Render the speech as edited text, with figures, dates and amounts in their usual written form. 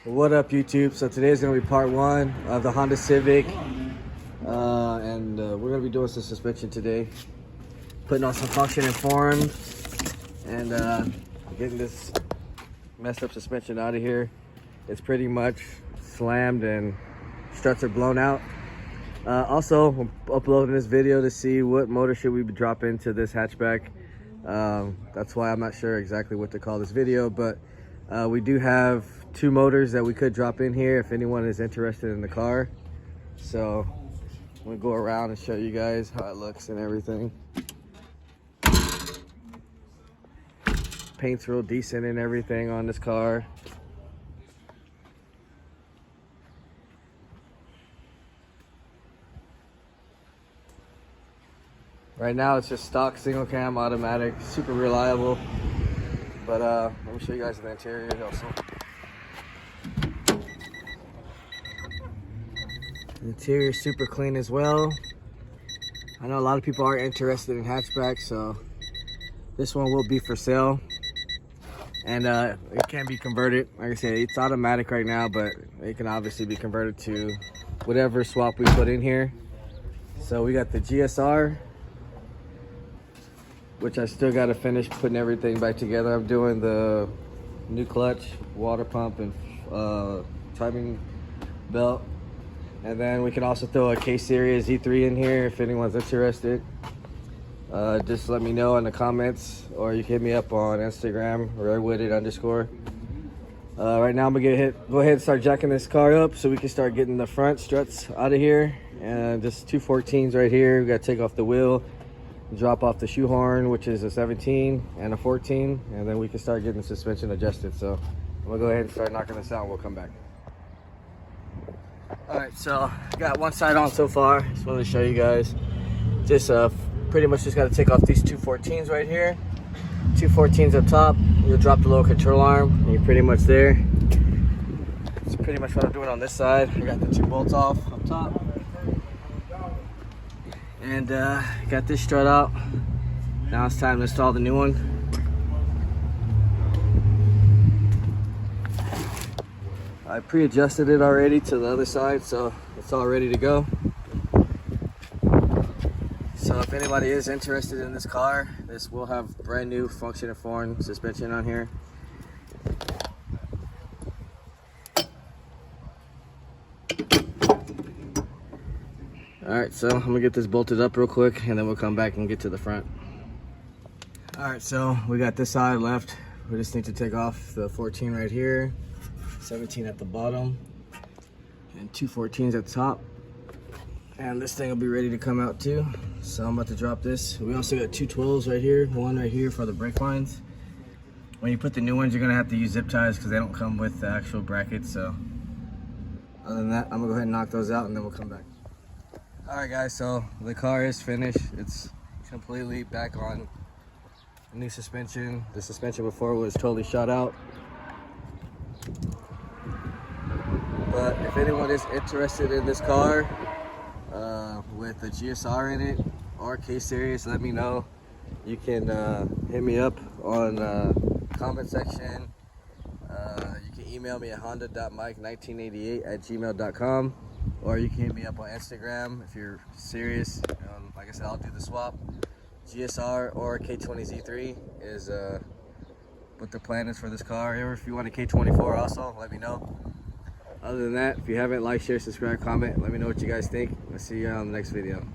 What up, YouTube? So today is going to be part one of the Honda Civic, and we're going to be doing some suspension today, putting on some function and form, and getting this messed up suspension out of here. It's pretty much slammed and struts are blown out. Also, I'm uploading this video to see what motor should we drop into this hatchback. That's why I'm not sure exactly what to call this video, but we do have two motors that we could drop in here if anyone is interested in the car. So I'm gonna go around and show you guys how it looks and everything. Paint's real decent and everything on this car. Right now it's just stock single cam automatic, super reliable. But let me show you guys the interior also. The interior is super clean as well. I know a lot of people are interested in hatchbacks, so this one will be for sale. And it can be converted. Like I said, it's automatic right now, but it can obviously be converted to whatever swap we put in here. So we got the GSR, which I still got to finish putting everything back together. I'm doing the new clutch, water pump, and timing belt. And then we can also throw a K-Series E3 in here if anyone's interested. Just let me know in the comments, or you can hit me up on Instagram, rarewitted_. Right now I'm gonna go ahead and start jacking this car up so we can start getting the front struts out of here. And just two 14s right here. We gotta take off the wheel, drop off the shoehorn, which is a 17 and a 14, and then we can start getting the suspension adjusted. So I'm gonna go ahead and start knocking this out and we'll come back. All right, so got one side on so far. Just wanted to show you guys. Just pretty much just got to take off these two 14s right here. Two 14s up top. You'll drop the little control arm and you're pretty much there. That's pretty much what I'm doing on this side. I got the two bolts off up top. And got this strut out. Now it's time to install the new one. I pre-adjusted it already to the other side, so it's all ready to go. So if anybody is interested in this car, this will have brand new function and form suspension on here. Alright, so I'm gonna get this bolted up real quick and then we'll come back and get to the front. Alright, so we got this side left. We just need to take off the 14 right here, 17 at the bottom, and two 14s at the top. And this thing will be ready to come out too. So I'm about to drop this. We also got two 12s right here, one right here for the brake lines. When you put the new ones, you're gonna have to use zip ties because they don't come with the actual brackets. So other than that, I'm gonna go ahead and knock those out and then we'll come back. All right guys, so the car is finished. It's completely back on new suspension. The suspension before was totally shot out. But if anyone is interested in this car with a GSR in it or K-Series, let me know. You can hit me up on comment section. You can email me at honda.mike1988@gmail.com, or you can hit me up on Instagram if you're serious. Like I said, I'll do the swap. GSR or K20Z3 is what the plan is for this car. Or if you want a K24 also, let me know. Other than that, if you haven't liked, share, subscribe, comment, let me know what you guys think. I'll see you on the next video.